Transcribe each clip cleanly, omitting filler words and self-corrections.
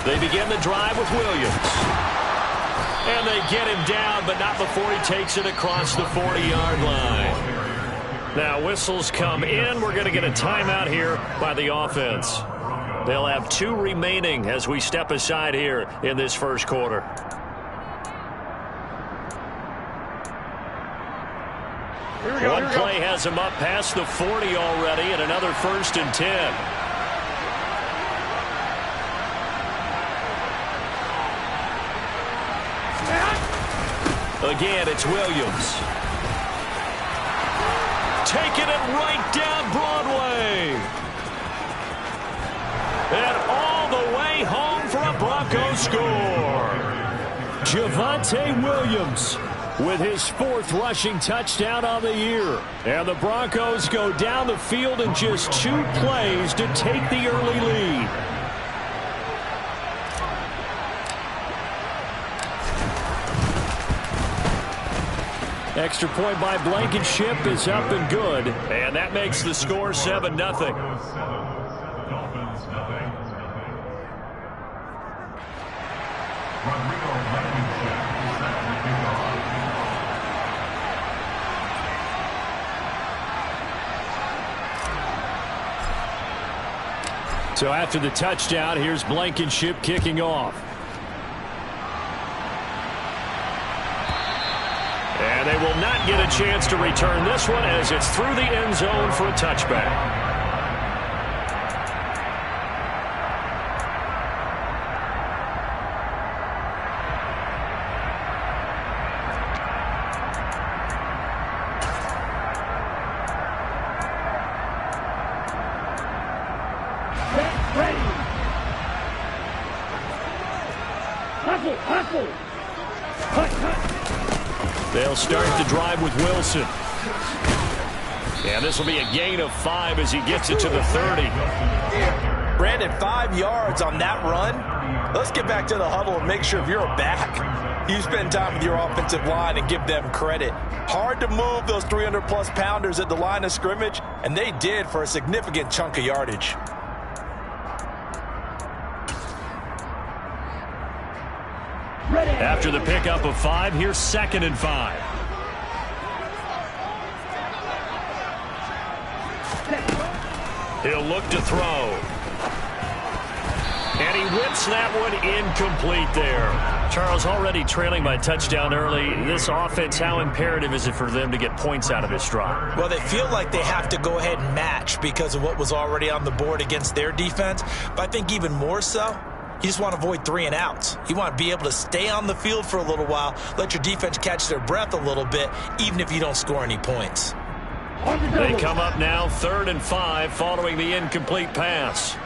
They begin the drive with Williams. And they get him down, but not before he takes it across the 40-yard line. Now whistles come in. We're going to get a timeout here by the offense. They'll have 2 remaining as we step aside here in this first quarter. One play has him up past the 40 already, and another 1st and 10. Again, it's Williams. Taking it right down Broadway. And all the way home for a Broncos score. Javonte Williams with his 4th rushing touchdown on the year. And the Broncos go down the field in just 2 plays to take the early lead. Extra point by Blankenship is up and good. And that makes the score 7-0. So after the touchdown, here's Blankenship kicking off. And they will not get a chance to return this one as it's through the end zone for a touchback. They'll start the drive with Wilson. And this will be a gain of 5 as he gets it to the 30. Brandon, 5 yards on that run. Let's get back to the huddle and make sure if you're a back, you spend time with your offensive line and give them credit. Hard to move those 300-plus pounders at the line of scrimmage, and they did for a significant chunk of yardage. After the pickup of 5, here's 2nd and 5. He'll look to throw. And he whips that one incomplete there. Charles, already trailing by touchdown early. This offense, how imperative is it for them to get points out of this drive? Well, they feel like they have to go ahead and match because of what was already on the board against their defense. But I think even more so, you just want to avoid 3 and outs. You want to be able to stay on the field for a little while, let your defense catch their breath a little bit, even if you don't score any points. They come up now 3rd and 5 following the incomplete pass.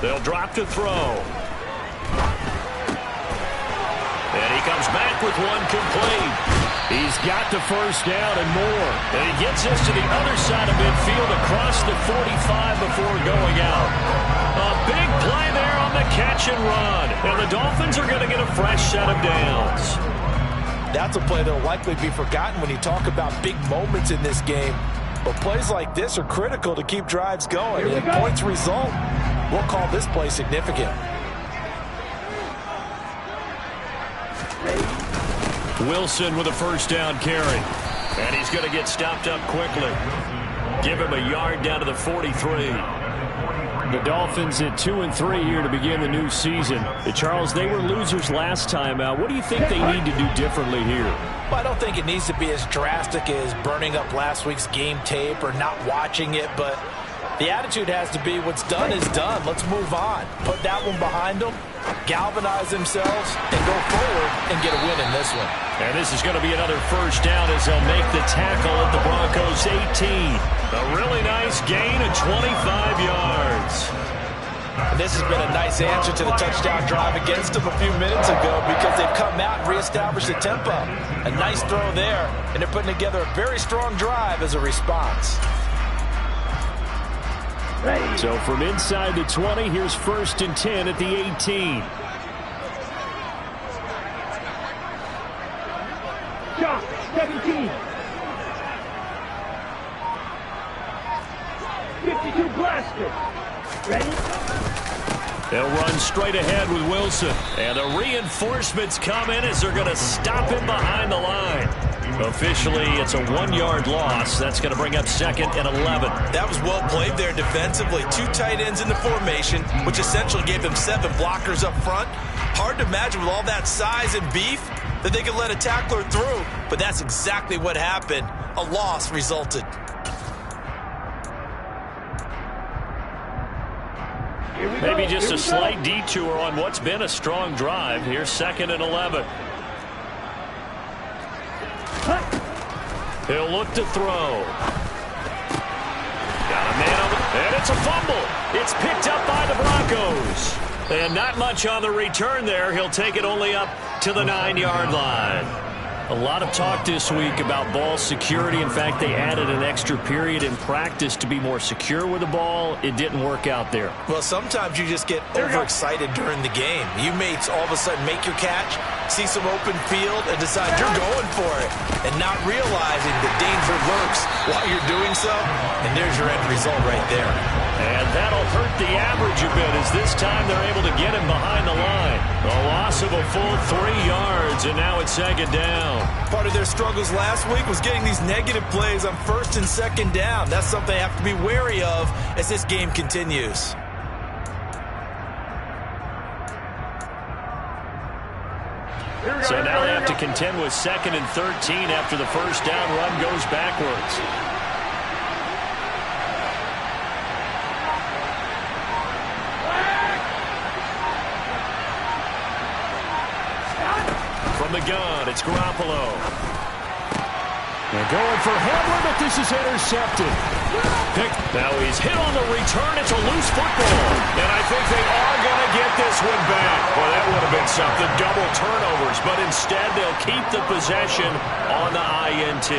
They'll drop to throw. And he comes back with one complete. He's got the first down and more. And he gets this to the other side of midfield across the 45 before going out. A big play there on the catch and run. And the Dolphins are going to get a fresh set of downs. That's a play that will likely be forgotten when you talk about big moments in this game. But plays like this are critical to keep drives going. And points result, we'll call this play significant. Wilson with a first down carry. And he's going to get stopped up quickly. Give him a yard down to the 43. The Dolphins at 2-3 here to begin the new season. Charles, they were losers last time out. What do you think they need to do differently here? Well, I don't think it needs to be as drastic as burning up last week's game tape or not watching it, but the attitude has to be what's done is done. Let's move on. Put that one behind them, galvanize themselves, and go forward and get a win in this one. And this is going to be another first down as they'll make the tackle at the Broncos' 18. A really nice gain of 25 yards. And this has been a nice answer to the touchdown drive against them a few minutes ago because they've come out and reestablished the tempo. A nice throw there, and they're putting together a very strong drive as a response. So from inside the 20, here's 1st and 10 at the 18. Shot, 17. 52 They'll run straight ahead with Wilson. And the reinforcements come in as they're going to stop him behind the line. Officially, it's a 1-yard loss. That's going to bring up 2nd and 11. That was well played there defensively. 2 tight ends in the formation, which essentially gave them 7 blockers up front. Hard to imagine with all that size and beef that they could let a tackler through, but that's exactly what happened. A loss resulted. Maybe just a slight detour on what's been a strong drive. Here's 2nd and 11. He'll look to throw. Got a man over, and it's a fumble. It's picked up by the Broncos. And not much on the return there. He'll take it only up to the 9-yard line. A lot of talk this week about ball security. In fact, they added an extra period in practice to be more secure with the ball. It didn't work out there. Well, sometimes you just get overexcited during the game. You may all of a sudden make your catch, see some open field, and decide you're going for it, and not realizing the danger lurks while you're doing so, and there's your end result right there. And that'll hurt the average a bit as this time they're able to get him behind the line. A loss of a full 3 yards, and now it's 2nd down. Part of their struggles last week was getting these negative plays on 1st and 2nd down. That's something they have to be wary of as this game continues. So now they have to contend with 2nd and 13 after the first down run goes backwards. From the gun, it's Garoppolo. They're going for Hamler, but this is intercepted. Now he's hit on the return. It's a loose football. And I think they are going to get this one back. Well, that would have been something. Double turnovers. But instead, they'll keep the possession on the INT.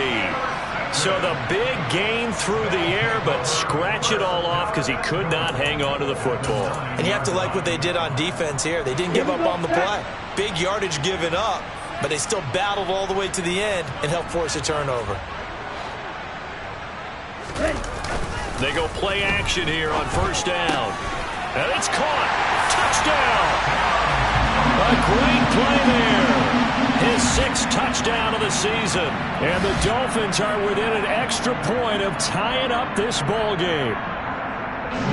So the big gain through the air, but scratch it all off because he could not hang on to the football. And you have to like what they did on defense here. They didn't give up on the play. Big yardage given up, but they still battled all the way to the end and helped force a turnover. They go play action here on 1st down. And it's caught. Touchdown. A great play there. His 6th touchdown of the season. And the Dolphins are within an extra point of tying up this ball game.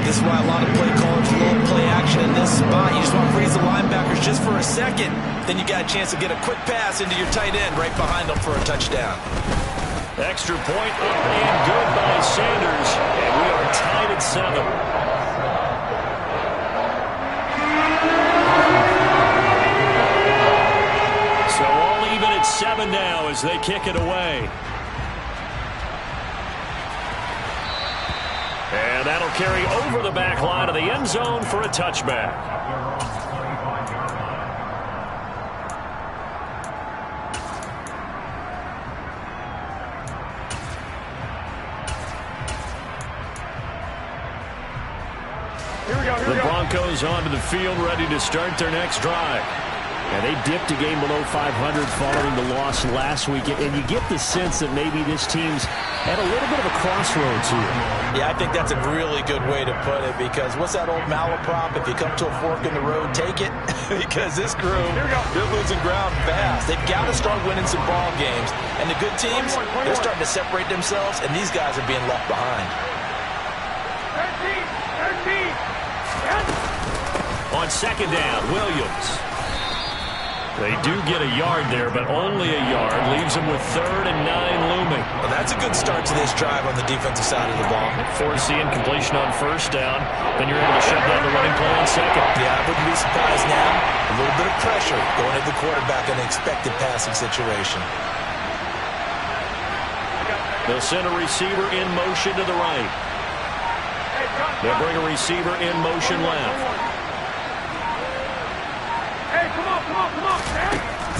This is why a lot of play callers love play action in this spot. You just want to freeze the linebackers just for a second. Then you got a chance to get a quick pass into your tight end right behind them for a touchdown. Extra point up and good by Sanders. And we are tied at 7. So all even at 7 now as they kick it away. And that'll carry over the back line of the end zone for a touchback. The Broncos onto the field, ready to start their next drive. And they dipped a game below 500 following the loss last week. And you get the sense that maybe this team's at a little bit of a crossroads here. Yeah, I think that's a really good way to put it, because what's that old malaprop? If you come to a fork in the road, take it. Because this crew, they're losing ground fast. They've got to start winning some ball games. And the good teams, they're starting to separate themselves, and these guys are being left behind. 13. On 2nd down, Williams. They do get a yard there, but only a yard. Leaves them with 3rd and 9 looming. Well, that's a good start to this drive on the defensive side of the ball. Force the incompletion on 1st down. Then you're able to shut down the running play on 2nd. Yeah, I wouldn't be surprised now. A little bit of pressure going at the quarterback in an expected passing situation. They'll send a receiver in motion to the right. They'll bring a receiver in motion left.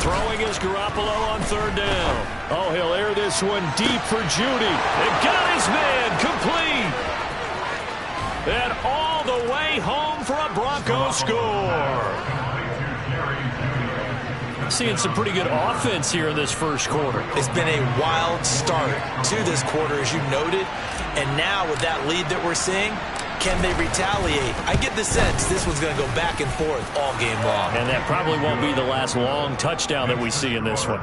Throwing is Garoppolo on 3rd down. Oh, he'll air this one deep for Judy. They got his man complete. And all the way home for a Broncos score. Seeing some pretty good offense here in this first quarter. It's been a wild start to this quarter, as you noted. And now with that lead that we're seeing, can they retaliate? I get the sense this one's going to go back and forth all game long. And that probably won't be the last long touchdown that we see in this one.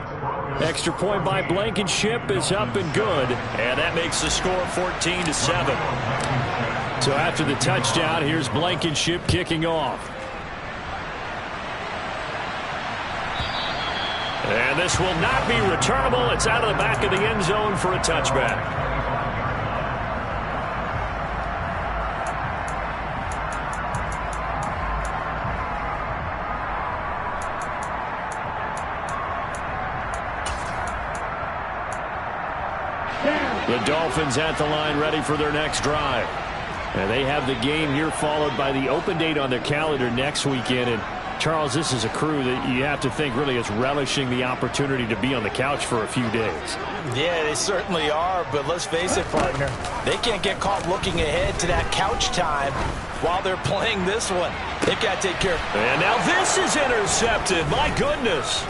Extra point by Blankenship is up and good, and that makes the score 14-7. So after the touchdown, here's Blankenship kicking off. And this will not be returnable. It's out of the back of the end zone for a touchback. The Dolphins at the line ready for their next drive. And they have the game here followed by the open date on their calendar next weekend. And Charles, this is a crew that you have to think really is relishing the opportunity to be on the couch for a few days. Yeah, they certainly are, but let's face it, partner. They can't get caught looking ahead to that couch time while they're playing this one. They've got to take care of it. And now this is intercepted. My goodness.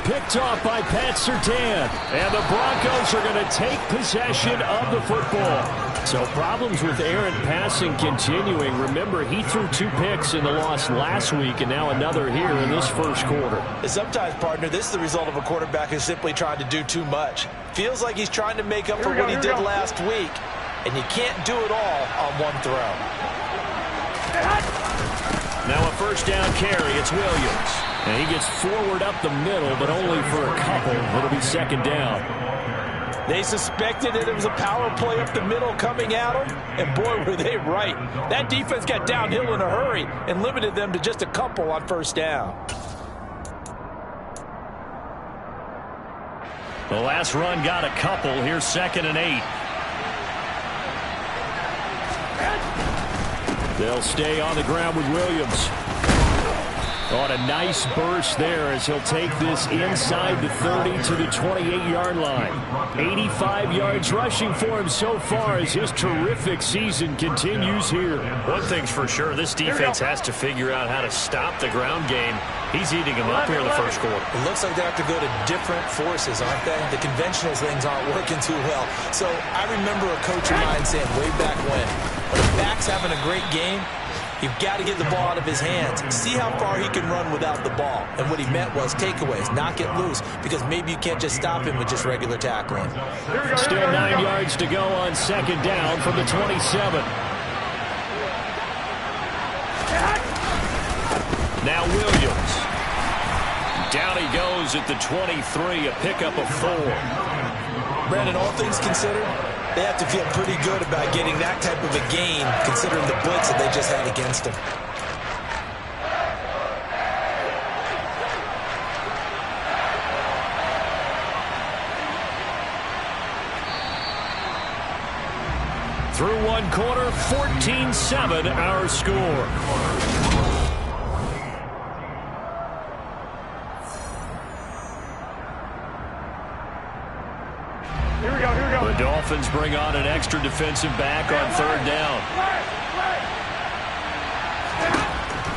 Picked off by Pat Surtain. And the Broncos are going to take possession of the football. So problems with errant passing continuing. Remember, he threw 2 picks in the loss last week and now another here in this first quarter. Sometimes, partner, this is the result of a quarterback who's simply trying to do too much. Feels like he's trying to make up for what he did last week. And you can't do it all on one throw. Now a first down carry. It's Williams. And he gets forward up the middle, but only for a couple. It'll be second down. They suspected that it was a power play up the middle coming at them, and boy, were they right. That defense got downhill in a hurry and limited them to just a couple on first down. The last run got a couple. Here's 2nd and 8. They'll stay on the ground with Williams. On a nice burst there as he'll take this inside the 30 to the 28-yard line. 85 yards rushing for him so far as his terrific season continues here. One thing's for sure, this defense has to figure out how to stop the ground game. He's eating them up here in the first quarter. It looks like they have to go to different forces, aren't they? The conventional things aren't working too well. So I remember a coach of mine saying way back when a back's having a great game, you've got to get the ball out of his hands. See how far he can run without the ball. And what he meant was takeaways, knock it loose, because maybe you can't just stop him with just regular tackling. Still 9 yards to go on second down from the 27. Now Williams. Down he goes at the 23, a pickup of 4. Brandon, all things considered, they have to feel pretty good about getting that type of a gain, considering the blitz that they just had against them. Through one quarter, 14-7 our score. The Dolphins bring on an extra defensive back on third down.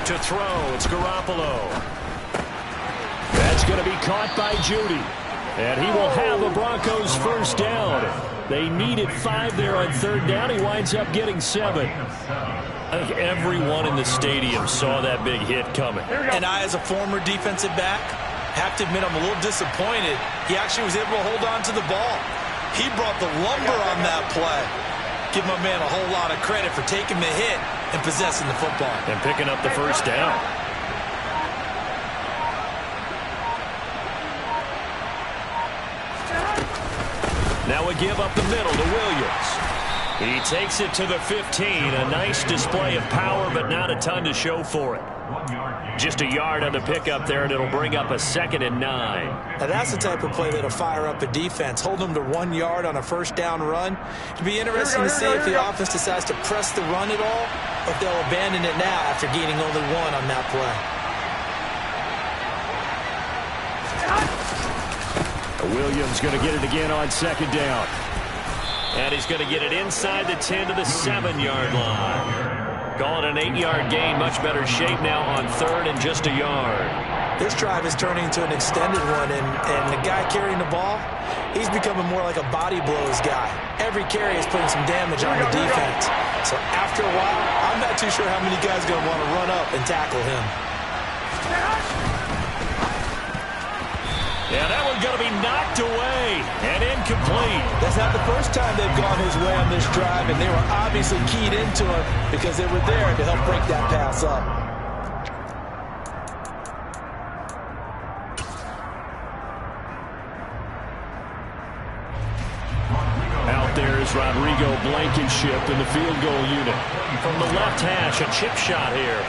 To throw, it's Garoppolo. That's going to be caught by Judy. And he will have a Broncos first down. They needed 5 there on third down. He winds up getting 7. I think everyone in the stadium saw that big hit coming. And I, as a former defensive back, have to admit I'm a little disappointed. He actually was able to hold on to the ball. He brought the lumber on that play. Give my man a whole lot of credit for taking the hit and possessing the football. And picking up the first down. Now a give up the middle to Williams. He takes it to the 15. A nice display of power, but not a ton to show for it. Just a yard on the pickup there, and it'll bring up a 2nd and 9. Now that's the type of play that'll fire up a defense. Hold them to 1 yard on a first down run. It'll be interesting to see if the offense decides to press the run at all, or if they'll abandon it now after gaining only 1 on that play. Williams going to get it again on second down. And he's going to get it inside the 10 to the 7-yard line. Call it an 8-yard gain. Much better shape now on third and just a yard. This drive is turning into an extended one, and the guy carrying the ball, he's becoming more like a body blows guy. Every carry is putting some damage on the defense. So after a while, I'm not too sure how many guys are going to want to run up and tackle him. Yeah, that one's going to be knocked away and incomplete. That's not the first time they've gone his way on this drive, and they were obviously keyed into him because they were there to help break that pass up. Out there is Rodrigo Blankenship in the field goal unit. From the left hash, a chip shot here.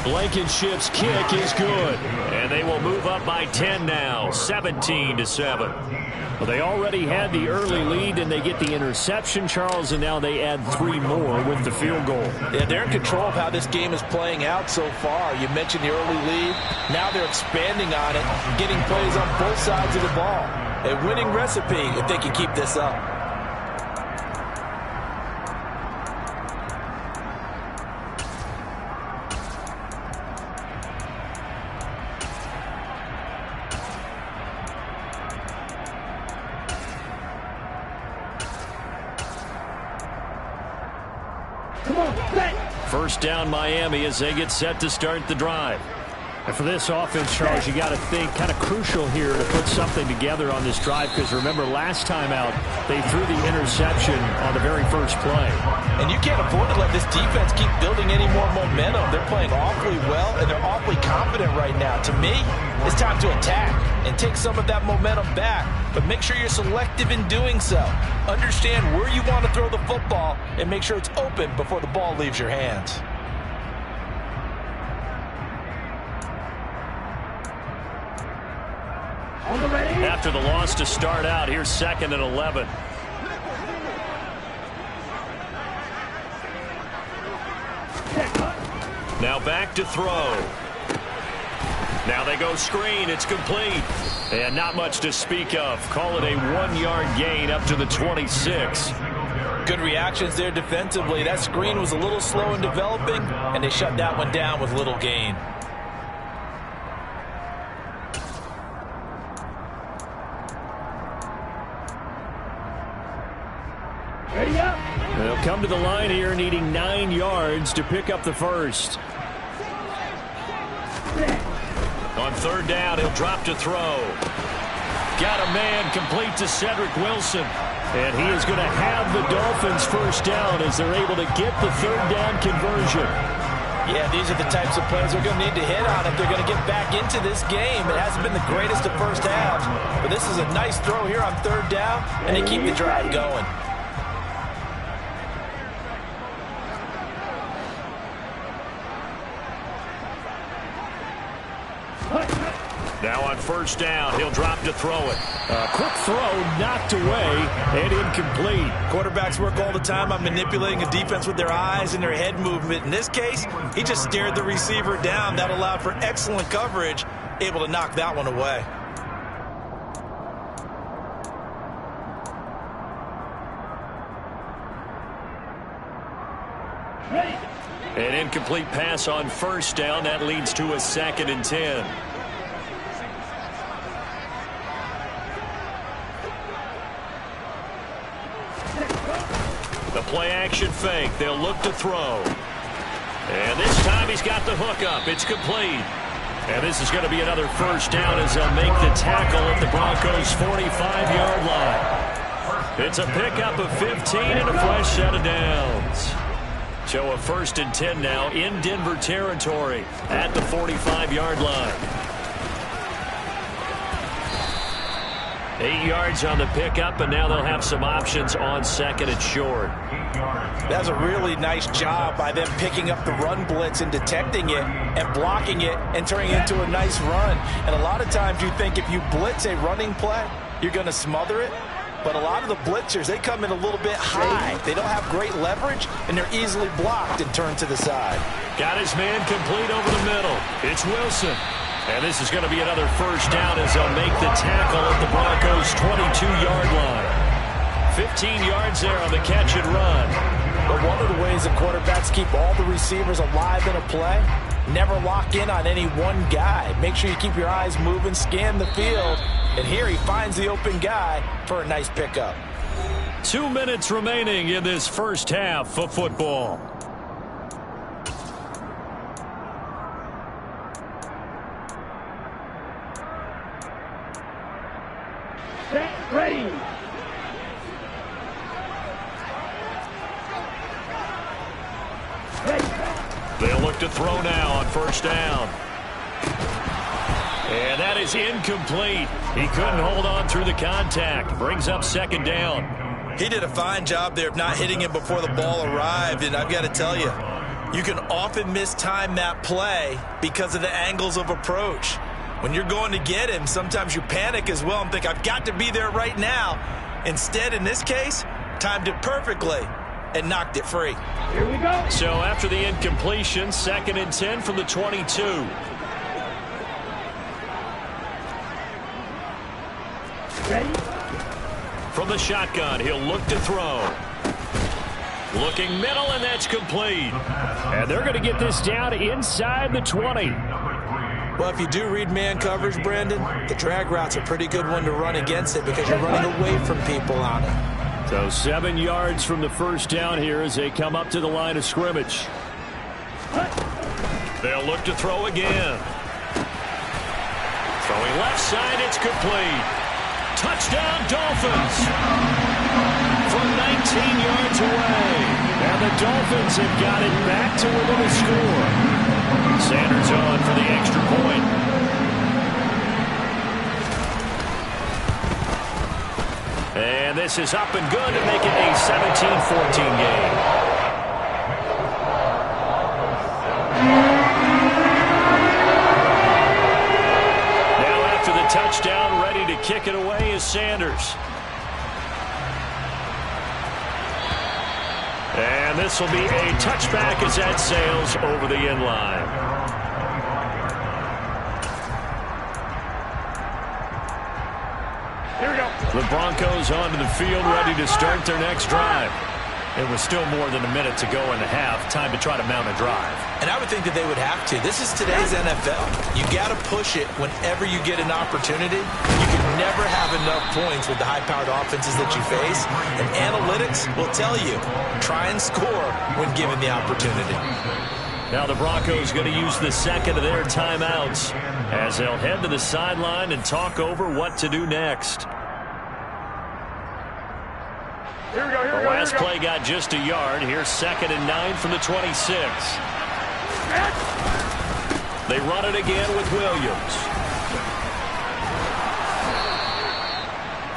Blankenship's kick is good, and they will move up by 10 now, 17-7. Well, they already had the early lead, and they get the interception, Charles, and now they add 3 more with the field goal. Yeah, they're in control of how this game is playing out so far. You mentioned the early lead. Now they're expanding on it, getting plays on both sides of the ball. A winning recipe if they can keep this up. First down Miami as they get set to start the drive. And for this offense, Charles, you got to think kind of crucial here to put something together on this drive, because remember last time out they threw the interception on the very first play. And you can't afford to let this defense keep building any more momentum. They're playing awfully well, and they're awfully confident right now. To me, it's time to attack and take some of that momentum back, but make sure you're selective in doing so. Understand where you want to throw the football and make sure it's open before the ball leaves your hands. After the loss to start out, here's 2nd and 11. Now back to throw. Now they go screen. It's complete. And not much to speak of. Call it a 1-yard gain up to the 26. Good reactions there defensively. That screen was a little slow in developing, and they shut that one down with little gain. They'll come to the line here needing 9 yards to pick up the first. On 3rd down, he'll drop to throw. Got a man complete to Cedric Wilson. And he is going to have the Dolphins first down as they're able to get the 3rd down conversion. Yeah, these are the types of plays they're going to need to hit on if they're going to get back into this game. It hasn't been the greatest of first halves, but this is a nice throw here on 3rd down, and they keep the drive going. Now on 1st down, he'll drop to throw it. A quick throw knocked away and incomplete. Quarterbacks work all the time on manipulating a defense with their eyes and their head movement. In this case, he just stared the receiver down. That allowed for excellent coverage, able to knock that one away. An incomplete pass on 1st down. That leads to a 2nd and 10. The play-action fake. They'll look to throw. And this time he's got the hook up. It's complete. And this is going to be another first down as they'll make the tackle at the Broncos' 45-yard line. It's a pickup of 15 and a fresh set of downs. So a 1st and 10 now in Denver territory at the 45-yard line. 8 yards on the pickup, and now they'll have some options on 2nd and short. That's a really nice job by them picking up the run blitz and detecting it and blocking it and turning it into a nice run. And a lot of times you think if you blitz a running play, you're going to smother it. But a lot of the blitzers, they come in a little bit high. They don't have great leverage, and they're easily blocked and turned to the side. Got his man complete over the middle. It's Wilson. And this is going to be another first down as they'll make the tackle at the Broncos' 22-yard line. 15 yards there on the catch and run. But one of the ways that quarterbacks keep all the receivers alive in a play, never lock in on any one guy. Make sure you keep your eyes moving, scan the field. And here he finds the open guy for a nice pickup. 2 minutes remaining in this first half of football. Ready. They'll look to throw now on first down. And that is incomplete. He couldn't hold on through the contact. Brings up second down. He did a fine job there of not hitting him before the ball arrived, and I've got to tell you, you can often mistime that play because of the angles of approach. When you're going to get him, sometimes you panic as well and think, I've got to be there right now. Instead, in this case, timed it perfectly and knocked it free. Here we go. So after the incompletion, 2nd and 10 from the 22. Ready. From the shotgun, he'll look to throw. Looking middle, and that's complete. And they're going to get this down inside the 20. Well, if you do read man coverage, Brandon, the drag route's a pretty good one to run against it because you're running away from people on it. So 7 yards from the first down here as they come up to the line of scrimmage. They'll look to throw again. Throwing left side, it's complete. Touchdown, Dolphins. From 19 yards away. And the Dolphins have got it back to within a score. Sanders on for the extra point. And this is up and good to make it a 17-14 game. Now after the touchdown, ready to kick it away is Sanders. And this will be a touchback as that sails over the end line. Here we go. The Broncos onto the field, ready to start their next drive. It was still more than a minute to go in the half. Time to try to mount a drive. And I would think that they would have to. This is today's NFL. You got to push it whenever you get an opportunity. You can never have enough points with the high-powered offenses that you face. And analytics will tell you, try and score when given the opportunity. Now the Broncos going to use the second of their timeouts as they'll head to the sideline and talk over what to do next. Here we go. The last play got just a yard. Here's 2nd and 9 from the 26. They run it again with Williams.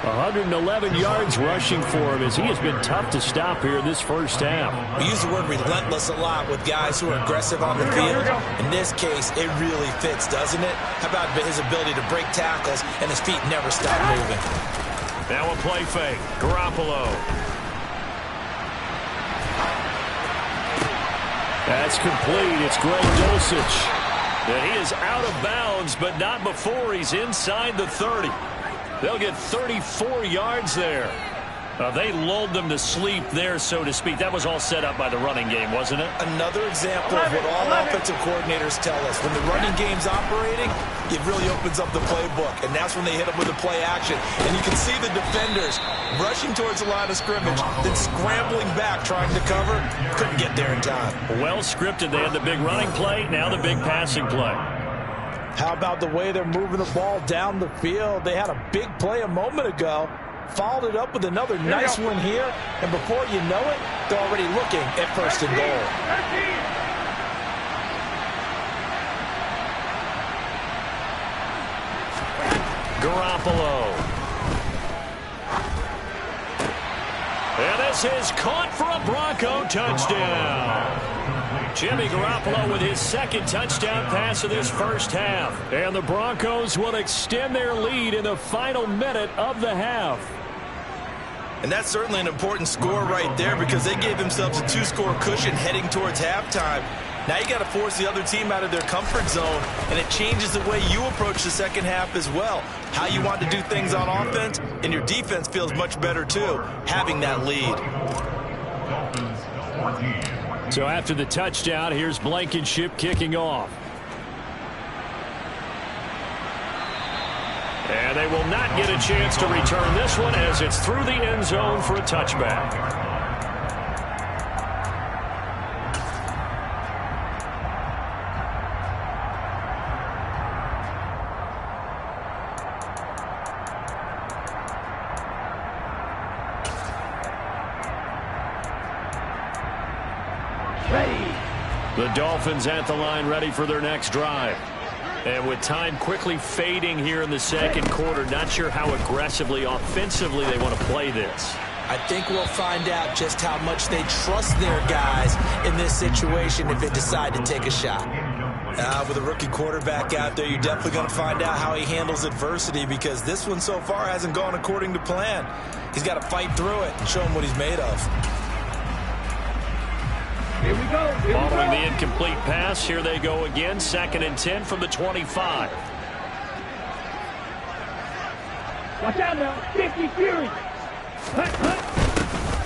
111 yards rushing for him as he has been tough to stop here in this first half. We use the word relentless a lot with guys who are aggressive on the field. In this case, it really fits, doesn't it? How about his ability to break tackles and his feet never stop moving? Now a play fake. Garoppolo. That's complete. It's Greg Dulcich. And he is out of bounds, but not before he's inside the 30. They'll get 34 yards there. They lulled them to sleep there, so to speak. That was all set up by the running game, wasn't it? Another example of what all offensive coordinators tell us. When the running game's operating, it really opens up the playbook. And that's when they hit them with the play action. And you can see the defenders rushing towards the line of scrimmage, then scrambling back, trying to cover. Couldn't get there in time. Well scripted. They had the big running play, now the big passing play. How about the way they're moving the ball down the field? They had a big play a moment ago. Followed it up with another nice one here. And before you know it, they're already looking at 1st and goal. Garoppolo. And this is caught for a Bronco touchdown. Jimmy Garoppolo with his 2nd touchdown pass of this first half. And the Broncos will extend their lead in the final minute of the half. And that's certainly an important score right there because they gave themselves a 2-score cushion heading towards halftime. Now you got to force the other team out of their comfort zone, and it changes the way you approach the second half as well. How you want to do things on offense, and your defense feels much better too, having that lead. So after the touchdown, here's Blankenship kicking off. And they will not get a chance to return this one as it's through the end zone for a touchback. The Dolphins at the line ready for their next drive. And with time quickly fading here in the second quarter, not sure how aggressively, offensively they want to play this. I think we'll find out just how much they trust their guys in this situation if they decide to take a shot. With a rookie quarterback out there, you're definitely going to find out how he handles adversity because this one so far hasn't gone according to plan. He's got to fight through it and show him what he's made of. Here we go. Following the incomplete pass, here they go again. 2nd and 10 from the 25. Watch out now. 50 Fury.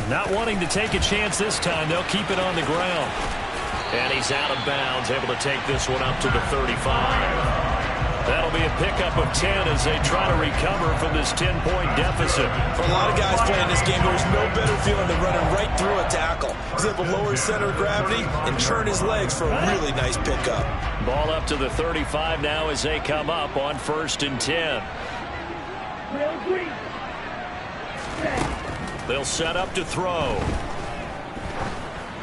Not wanting to take a chance this time. They'll keep it on the ground. And he's out of bounds, able to take this one up to the 35. That'll be a pickup of 10 as they try to recover from this 10-point deficit. For a lot of guys playing this game, there's no better feeling than running right through a tackle. He's able to lower his center of gravity and churn his legs for a really nice pickup. Ball up to the 35 now as they come up on 1st and 10. They'll set up to throw.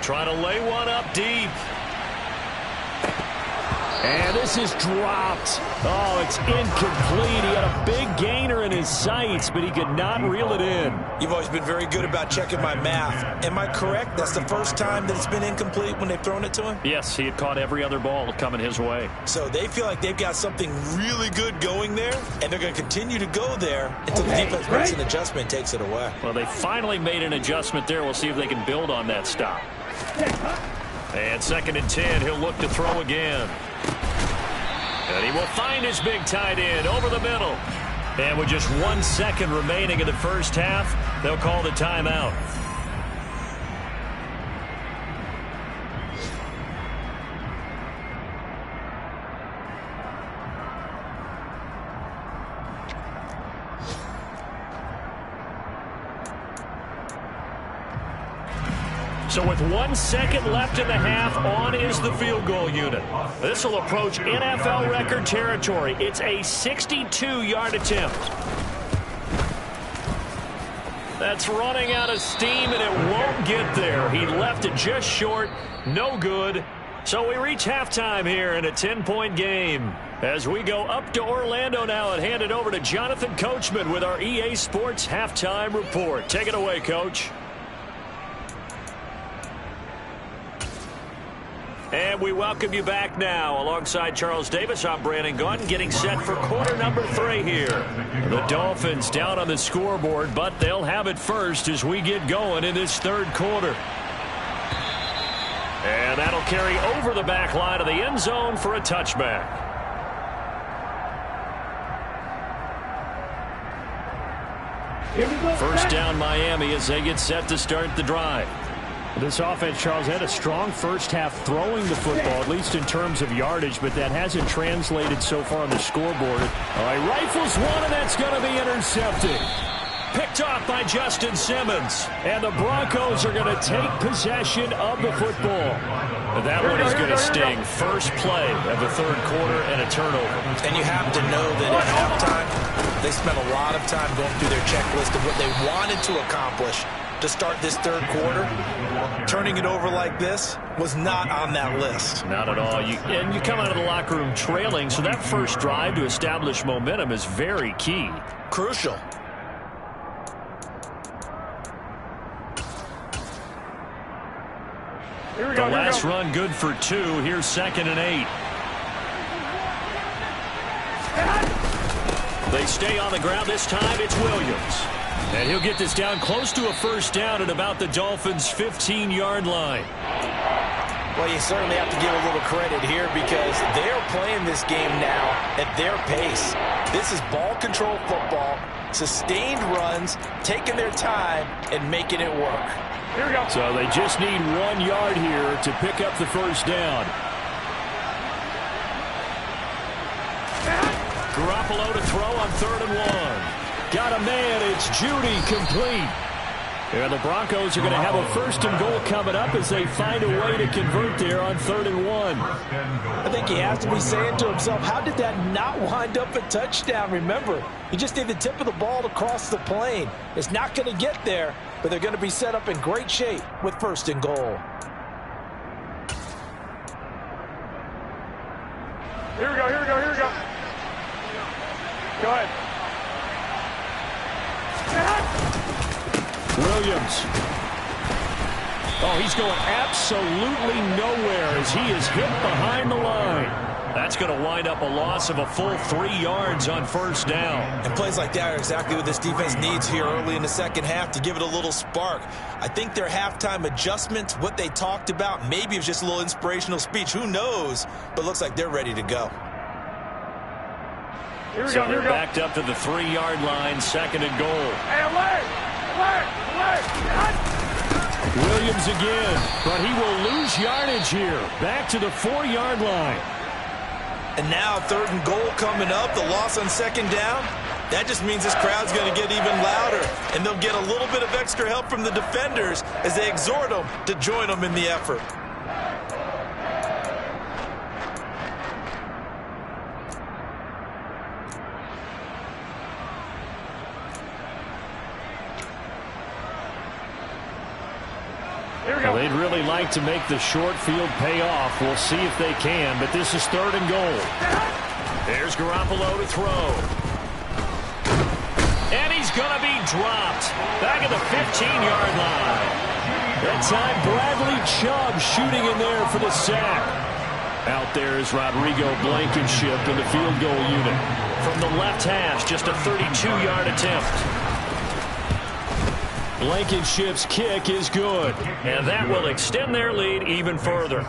Trying to lay one up deep. And this is dropped. Oh, it's incomplete. He had a big gainer in his sights, but he could not reel it in. You've always been very good about checking my math. Am I correct? That's the first time that it's been incomplete when they've thrown it to him? Yes, he had caught every other ball coming his way. So they feel like they've got something really good going there, and they're going to continue to go there until the defense makes an adjustment and takes it away. Well, they finally made an adjustment there. We'll see if they can build on that stop. And 2nd and 10, he'll look to throw again. And he will find his big tight end over the middle. And with just 1 second remaining in the first half, they'll call the timeout. So with 1 second left in the half, on is the field goal unit. This will approach NFL record territory. It's a 62-yard attempt. That's running out of steam, and it won't get there. He left it just short. No good. So we reach halftime here in a 10-point game. As we go up to Orlando now and hand it over to Jonathan Coachman with our EA Sports Halftime Report. Take it away, Coach. And we welcome you back now. Alongside Charles Davis, I'm Brandon Gaudin, getting set for quarter number 3 here. The Dolphins down on the scoreboard, but they'll have it first as we get going in this 3rd quarter. And that'll carry over the back line of the end zone for a touchback. First down Miami as they get set to start the drive. This offense, Charles, had a strong first half throwing the football, at least in terms of yardage, but that hasn't translated so far on the scoreboard. All right, rifles one, and that's going to be intercepted. Picked off by Justin Simmons. And the Broncos are going to take possession of the football. That one is going to sting. First play of the 3rd quarter and a turnover. And you have to know that at halftime, they spent a lot of time going through their checklist of what they wanted to accomplish to start this 3rd quarter. Turning it over like this was not on that list. Not at all. And you come out of the locker room trailing, so that first drive to establish momentum is very key. Crucial. The last run good for 2. Here's 2nd and 8. They stay on the ground. This time it's Williams. And he'll get this down close to a first down at about the Dolphins' 15-yard line. Well, you certainly have to give a little credit here because they're playing this game now at their pace. This is ball control football, sustained runs, taking their time, and making it work. Here we go. So they just need 1 yard here to pick up the first down. Garoppolo to throw on 3rd and 1. Got a man. It's Judy, complete. And the Broncos are going to have a 1st and goal coming up as they find a way to convert there on 3rd and 1. I think he has to be saying to himself, how did that not wind up a touchdown? Remember, you just need the tip of the ball to cross the plane. It's not going to get there, but they're going to be set up in great shape with 1st and goal. Here we go, here we go, here we go. Go ahead. Williams. Oh, he's going absolutely nowhere as he is hit behind the line. That's going to wind up a loss of a full 3 yards on 1st down. And plays like that are exactly what this defense needs here early in the second half to give it a little spark. I think their halftime adjustments, what they talked about, maybe it was just a little inspirational speech. Who knows? But it looks like they're ready to go. Here we So go, here they're we go. backed up to the 3-yard line, 2nd and goal. Hey, alert! Alert! Alert! Williams again, but he will lose yardage here. Back to the 4-yard line. And now 3rd and goal coming up, the loss on 2nd down. That just means this crowd's going to get even louder, and they'll get a little bit of extra help from the defenders as they exhort them to join them in the effort. Well, they'd really like to make the short field pay off. We'll see if they can, but this is 3rd and goal. There's Garoppolo to throw. And he's going to be dropped. Back at the 15-yard line. That time, Bradley Chubb shooting in there for the sack. Out there is Rodrigo Blankenship in the field goal unit. From the left hash, just a 32-yard attempt. Blankenship's kick is good, and that will extend their lead even further.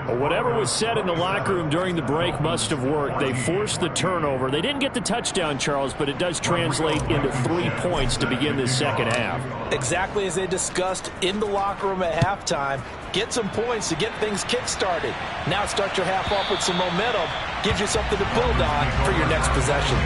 But whatever was said in the locker room during the break must have worked. They forced the turnover. They didn't get the touchdown, Charles, but it does translate into 3 points to begin this second half. Exactly as they discussed in the locker room at halftime. Get some points to get things kick-started. Now start your half off with some momentum. Gives you something to build on for your next possession.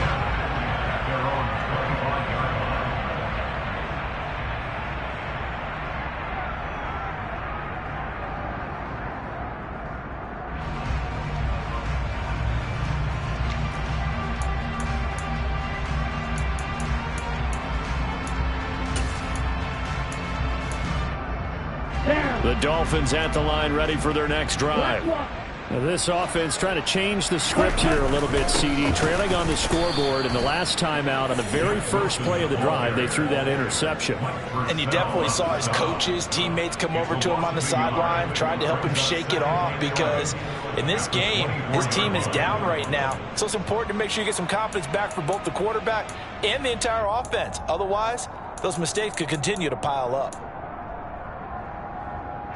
The Dolphins at the line, ready for their next drive. Now this offense trying to change the script here a little bit, CD. Trailing on the scoreboard, and the last time out on the very first play of the drive, they threw that interception. And you definitely saw his coaches, teammates come over to him on the sideline, trying to help him shake it off because in this game, his team is down right now. So it's important to make sure you get some confidence back for both the quarterback and the entire offense. Otherwise, those mistakes could continue to pile up.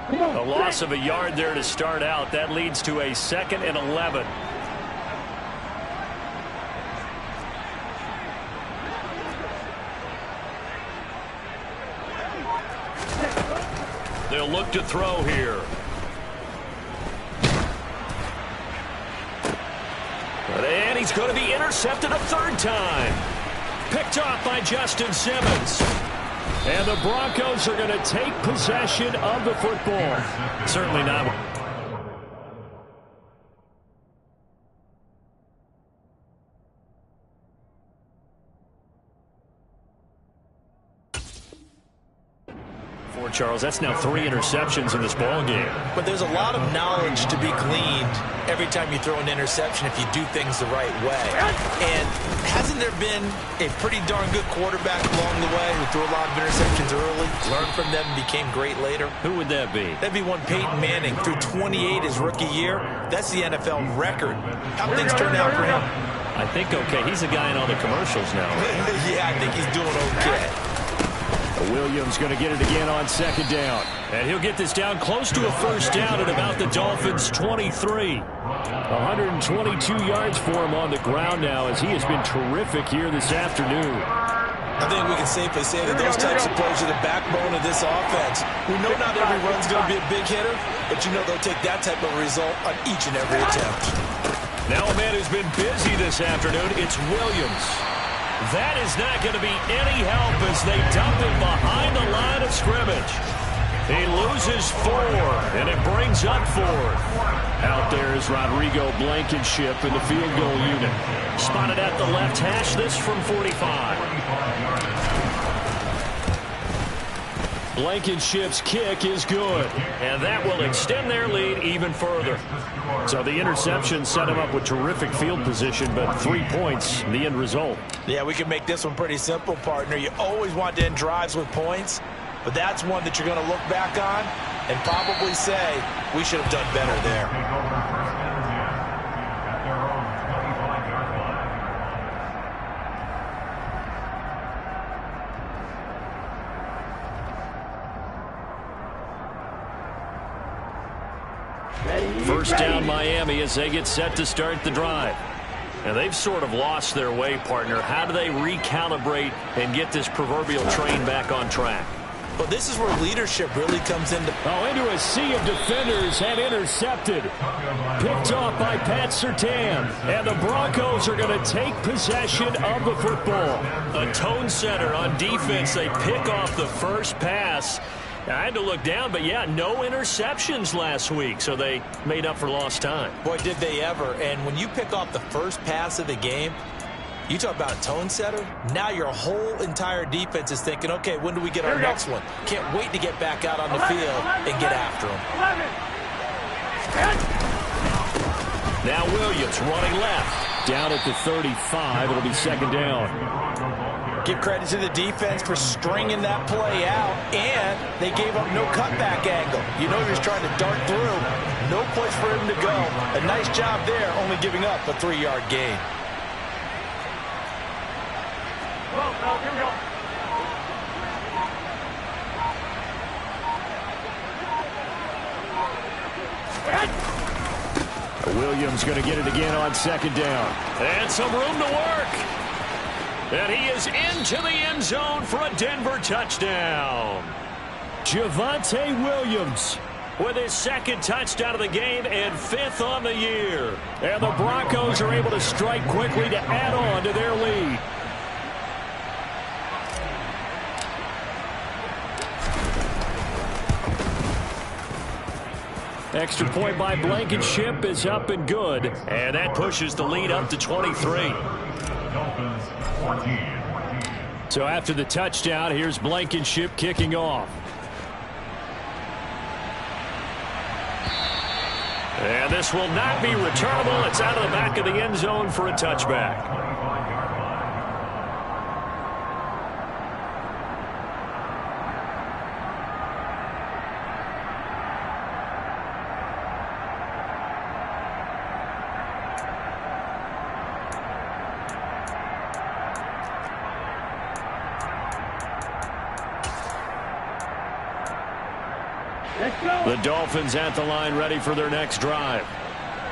A loss of a yard there to start out. That leads to a 2nd and 11. They'll look to throw here. And he's going to be intercepted a 3rd time. Picked off by Justin Simmons. And the Broncos are going to take possession of the football. Certainly not. Charles, that's now 3 interceptions in this ball game. But there's a lot of knowledge to be gleaned every time you throw an interception if you do things the right way. And hasn't there been a pretty darn good quarterback along the way who threw a lot of interceptions early, learned from them, and became great later? Who would that be? That'd be one Peyton Manning, threw 28 his rookie year. That's the NFL record. How things turned out for him? I think okay. He's a guy in all the commercials now. Yeah, I think he's doing okay. Williams going to get it again on second down. And he'll get this down close to a first down at about the Dolphins' 23. 122 yards for him on the ground now as he has been terrific here this afternoon. I think we can safely say that those types of plays are the backbone of this offense. We know not every run's going to be a big hitter, but you know they'll take that type of result on each and every attempt. Now a man who's been busy this afternoon, it's Williams. That is not going to be any help as they dump him behind the line of scrimmage. He loses 4, and it brings up 4. Out there is Rodrigo Blankenship in the field goal unit. Spotted at the left hash, this from 45. Blankenship's kick is good, and that will extend their lead even further. So the interception set him up with terrific field position, but 3 points, the end result. Yeah, we can make this one pretty simple, partner. You always want to end drives with points, but that's one that you're going to look back on and probably say, we should have done better there. First down Miami as they get set to start the drive. And they've sort of lost their way, partner. How do they recalibrate and get this proverbial train back on track? Well, this is where leadership really comes into... into a sea of defenders and intercepted. Picked off by Pat Surtain. And the Broncos are going to take possession of the football. A tone setter on defense. They pick off the first pass. I had to look down, but yeah, no interceptions last week, so they made up for lost time. Boy, did they ever. And when you pick off the first pass of the game, you talk about a tone setter. Now your whole entire defense is thinking, okay, when do we get our next one? Can't wait to get back out on the field and get after them. Now Williams running left. Down at the 35, it'll be second down. Give credit to the defense for stringing that play out, and they gave up no cutback angle. You know he was trying to dart through. No place for him to go. A nice job there, only giving up a 3-yard gain. Here we go. Williams going to get it again on second down. And some room to work. And he is into the end zone for a Denver touchdown. Javonte Williams with his second touchdown of the game and 5th on the year. And the Broncos are able to strike quickly to add on to their lead. Extra point by Blankenship is up and good. And that pushes the lead up to 23. So after the touchdown, here's Blankenship kicking off. And this will not be returnable. It's out of the back of the end zone for a touchback. The Dolphins at the line ready for their next drive.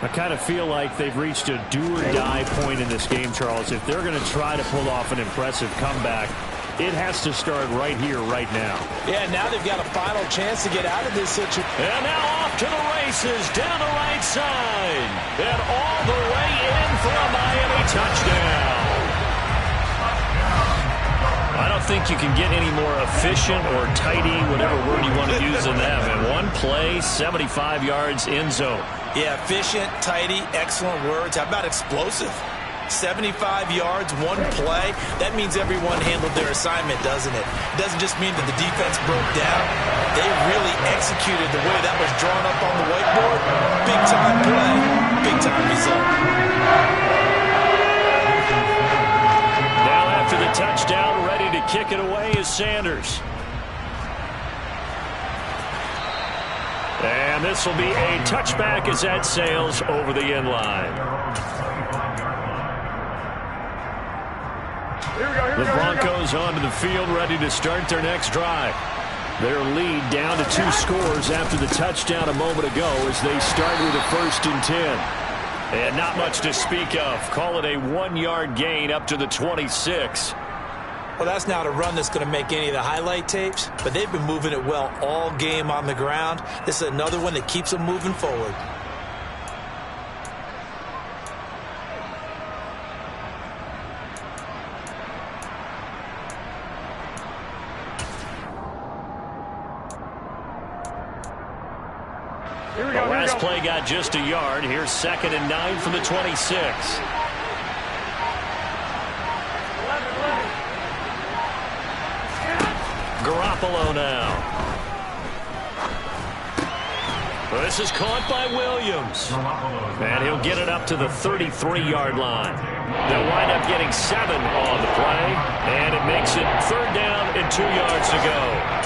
I kind of feel like they've reached a do-or-die point in this game, Charles. If they're going to try to pull off an impressive comeback, it has to start right here, right now. Yeah, now they've got a final chance to get out of this situation. And now off to the races, down the right side. And all the way in for a Miami touchdown. I don't think you can get any more efficient or tidy, whatever word you want to use in that. And one play, 75 yards in zone. Yeah, efficient, tidy, excellent words. How about explosive? 75 yards, one play. That means everyone handled their assignment, doesn't it? It doesn't just mean that the defense broke down. They really executed the way that was drawn up on the whiteboard. Big-time play, big-time result. Now after the touchdown, ready to kick it away is Sanders. And this will be a touchback as that sails over the end line. The Broncos onto the field, ready to start their next drive. Their lead down to 2 scores after the touchdown a moment ago as they start with a 1st and 10. And not much to speak of. Call it a 1-yard gain up to the 26. Well, that's not a run that's going to make any of the highlight tapes, but they've been moving it well all game on the ground. This is another one that keeps them moving forward. The last play got just a yard. Here's 2nd and 9 from the 26. Garoppolo now. This is caught by Williams. And he'll get it up to the 33-yard line. They'll wind up getting 7 on the play. And it makes it 3rd down and 2 yards to go.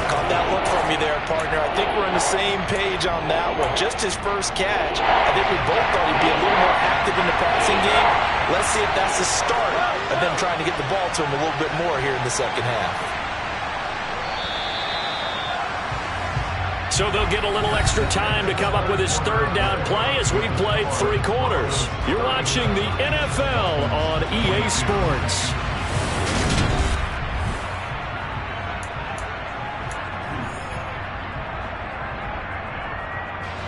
Caught that look from you there, partner. I think we're on the same page on that one. Just his first catch. I think we both thought he'd be a little more active in the passing game. Let's see if that's the start of them trying to get the ball to him a little bit more here in the second half. So they'll get a little extra time to come up with his 3rd down play as we've played 3 quarters. You're watching the NFL on EA Sports.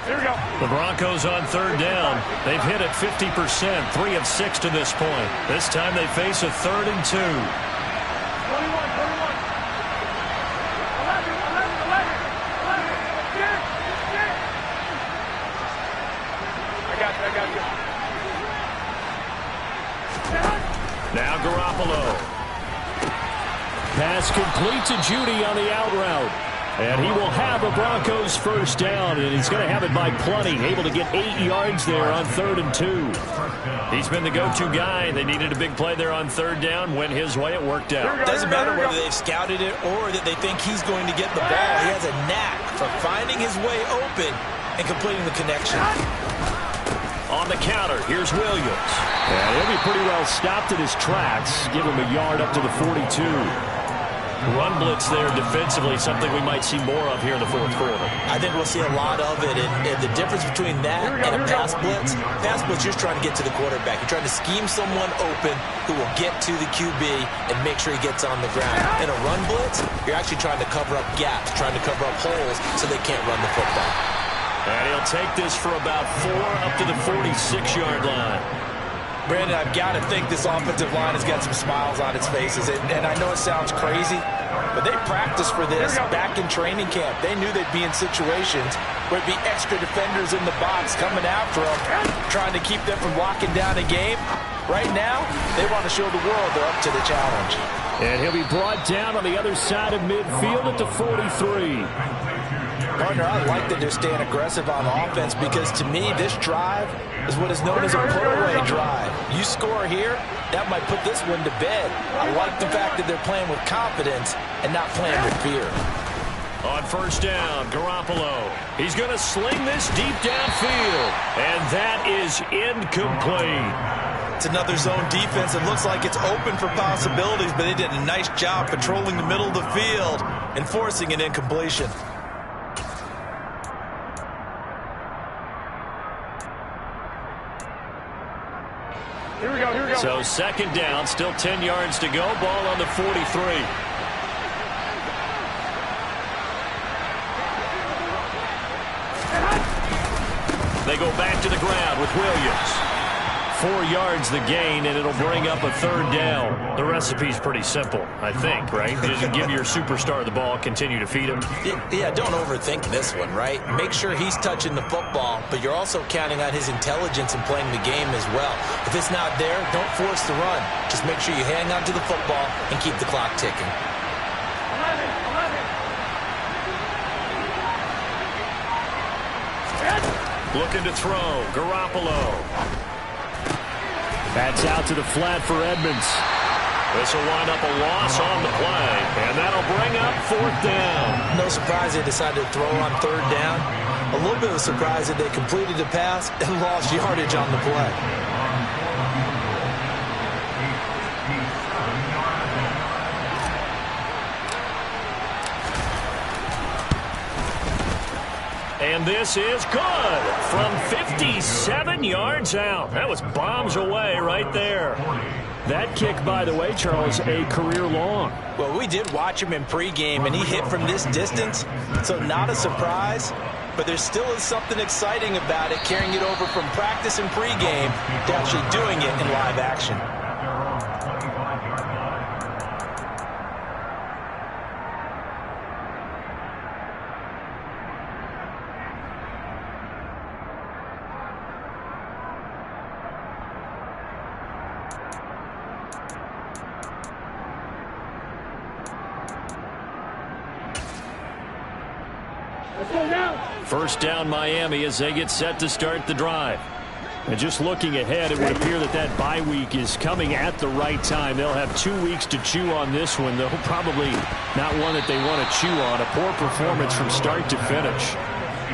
Here we go. The Broncos on 3rd down. They've hit it 50%, 3 of 6 to this point. This time they face a 3rd and 2. 21. 11. I got you. Now Garoppolo. Pass complete to Judy on the out route. And he will have a Broncos 1st down, and he's going to have it by plenty. Able to get 8 yards there on 3rd and 2. He's been the go-to guy. They needed a big play there on 3rd down. Went his way. It worked out. Doesn't matter whether they've scouted it or that they think he's going to get the ball. He has a knack for finding his way open and completing the connection. On the counter, here's Williams. And he'll be pretty well stopped in his tracks. Give him a yard up to the 42. Run blitz there defensively, something we might see more of here in the 4th quarter. I think we'll see a lot of it, and the difference between that and a pass blitz, you're just trying to get to the quarterback. You're trying to scheme someone open who will get to the QB and make sure he gets on the ground. In a run blitz, you're actually trying to cover up gaps, trying to cover up holes so they can't run the football. And he'll take this for about 4 up to the 46-yard line. Brandon, I've got to think this offensive line has got some smiles on its faces. And I know it sounds crazy, but they practiced for this back in training camp. They knew they'd be in situations where it'd be extra defenders in the box coming after them, trying to keep them from locking down a game. Right now, they want to show the world they're up to the challenge. And he'll be brought down on the other side of midfield at the 43. Partner, I like that they're staying aggressive on offense because, to me, this drive is what is known as a put-away drive. You score here, that might put this one to bed. I like the fact that they're playing with confidence and not playing with fear. On 1st down, Garoppolo. He's going to sling this deep downfield, and that is incomplete. It's another zone defense. It looks like it's open for possibilities, but they did a nice job patrolling the middle of the field and forcing an incompletion. Here we go. So 2nd down, still 10 yards to go. Ball on the 43. They go back to the ground with Williams. 4 yards the gain, and it'll bring up a 3rd down. The recipe's pretty simple, I think, right? Just give your superstar the ball, continue to feed him. Yeah, don't overthink this one, right? Make sure he's touching the football, but you're also counting on his intelligence in playing the game as well. If it's not there, don't force the run. Just make sure you hang on to the football and keep the clock ticking. 11. Looking to throw, Garoppolo. That's out to the flat for Edmonds. This will wind up a loss on the play, and that'll bring up 4th down. No surprise they decided to throw on 3rd down. A little bit of a surprise that they completed the pass and lost yardage on the play. And this is good from 57 yards out. That was bombs away right there. That kick, by the way, Charles, a career long. Well, we did watch him in pregame, and he hit from this distance, so not a surprise. But there still is something exciting about it, carrying it over from practice and pregame to actually doing it in live action. First down Miami as they get set to start the drive. And just looking ahead, it would appear that that bye week is coming at the right time. They'll have 2 weeks to chew on this one, though probably not one that they want to chew on. A poor performance from start to finish.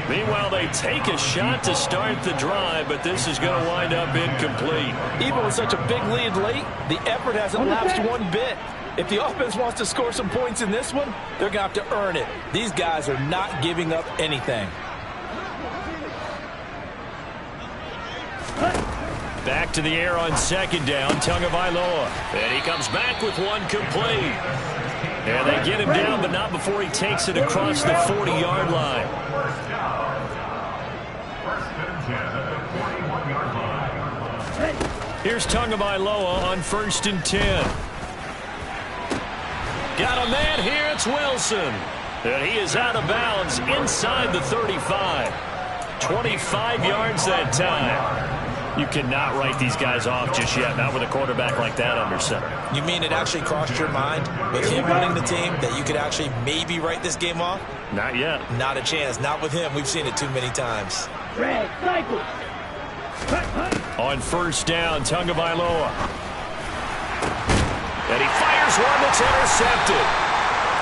Meanwhile, they take a shot to start the drive, but this is going to wind up incomplete. Even with such a big lead late, the effort hasn't lapsed one bit. If the offense wants to score some points in this one, they're going to have to earn it. These guys are not giving up anything. Back to the air on second down, Tagovailoa. And he comes back with one complete. And they get him down, but not before he takes it across the 40-yard line. Here's Tagovailoa on 1st and 10. Got a man here, it's Wilson. And he is out of bounds inside the 35. 25 yards that time. You cannot write these guys off just yet, not with a quarterback like that under center. You mean it actually crossed your mind with him running the team that you could actually maybe write this game off? Not yet. Not a chance. Not with him. We've seen it too many times. On 1st down, Tagovailoa. And he fires one that's intercepted.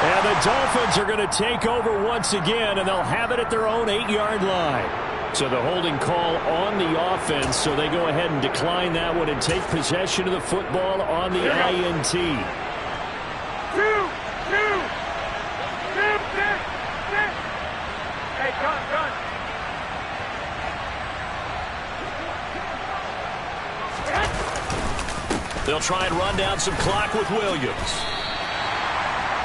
And the Dolphins are going to take over once again, and they'll have it at their own 8-yard line. So the holding call on the offense, so they go ahead and decline that one and take possession of the football on the INT. Hey, gun. They'll try and run down some clock with Williams.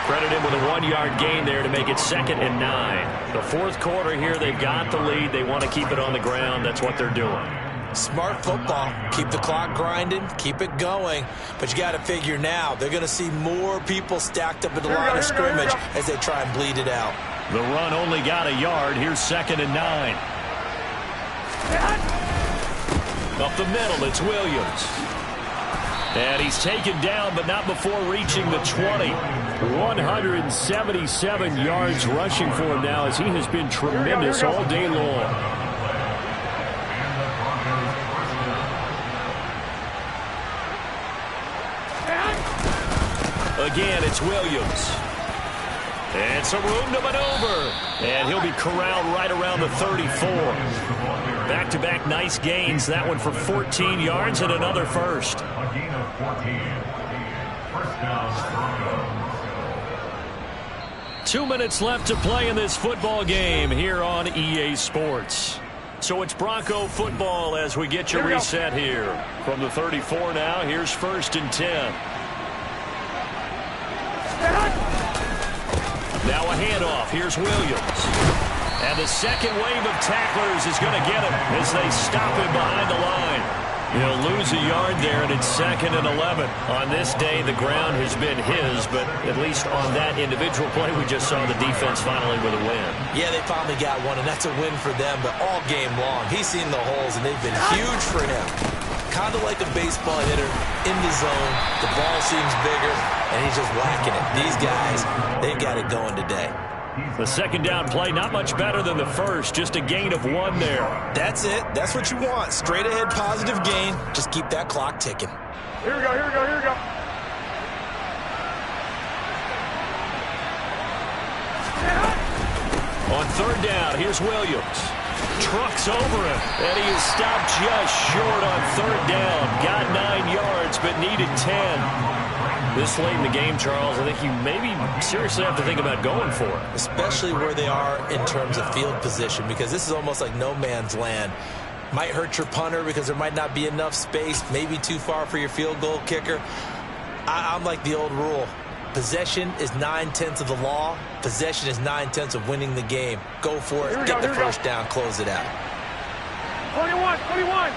Credit him with a 1-yard gain there to make it 2nd and 9. The 4th quarter here, they've got the lead. They want to keep it on the ground. That's what they're doing. Smart football. Keep the clock grinding. Keep it going. But you got to figure now, they're going to see more people stacked up at the line of scrimmage as they try and bleed it out. The run only got a yard. Here's 2nd and 9. Up the middle, it's Williams. And he's taken down, but not before reaching the 20. 177 yards rushing for him now, as he has been tremendous all day long. Again, it's Williams. And some room to maneuver. And he'll be corralled right around the 34. Back-to-back nice gains. That one for 14 yards and another first. 2 minutes left to play in this football game here on EA Sports. So it's Bronco football as we get you reset here. From the 34 now, here's 1st and 10. Now a handoff. Here's Williams. And the second wave of tacklers is going to get him as they stop him behind the line. He'll lose a yard there, and it's 2nd and 11. On this day, the ground has been his, but at least on that individual play, we just saw the defense finally with a win. Yeah, they finally got one, and that's a win for them, but all game long, he's seen the holes, and they've been huge for him. Kind of like a baseball hitter in the zone. The ball seems bigger, and he's just whacking it. These guys, they've got it going today. The second down play, not much better than the first. Just a gain of 1 there. That's it. That's what you want. Straight ahead positive gain. Just keep that clock ticking. Here we go. On 3rd down, here's Williams. Trucks over him, and he is stopped just short on 3rd down. Got 9 yards, but needed 10. This late in the game, Charles, I think you maybe seriously have to think about going for it. Especially where they are in terms of field position, because this is almost like no man's land. Might hurt your punter because there might not be enough space, maybe too far for your field goal kicker. I'm like the old rule. Possession is 9/10 of the law. Possession is 9/10 of winning the game. Go for it. Get the first down. Close it out. 21, 21.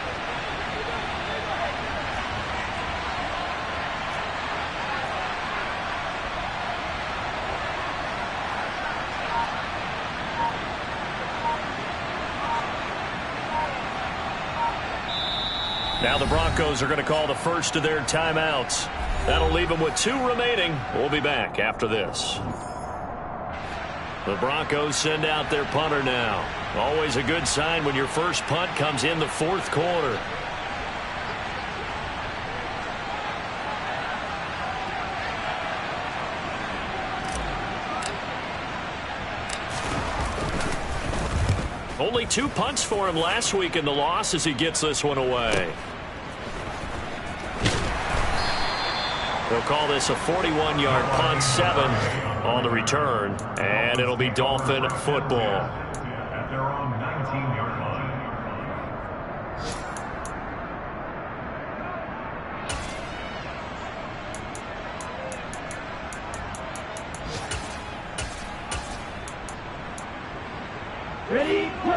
Now the Broncos are going to call the first of their timeouts. That'll leave them with 2 remaining. We'll be back after this. The Broncos send out their punter now. Always a good sign when your first punt comes in the 4th quarter. Only 2 punts for him last week in the loss as he gets this one away. They'll call this a 41-yard punt, 7 on the return, and it'll be Dolphin football. At their own 19-yard line.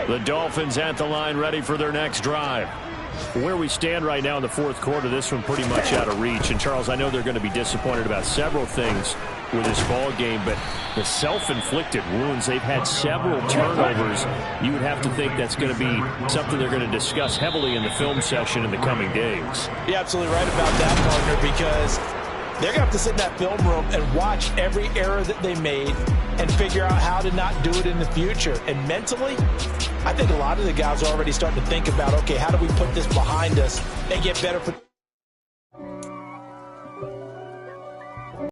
The Dolphins at the line, ready for their next drive. Where we stand right now in the 4th quarter, this one pretty much out of reach. And, Charles, I know they're going to be disappointed about several things with this ball game, but the self-inflicted wounds, they've had several turnovers. You would have to think that's going to be something they're going to discuss heavily in the film session in the coming days. You're absolutely right about that, partner, because they're going to have to sit in that film room and watch every error that they made and figure out how to not do it in the future. And mentally, I think a lot of the guys are already starting to think about, okay, how do we put this behind us and get better for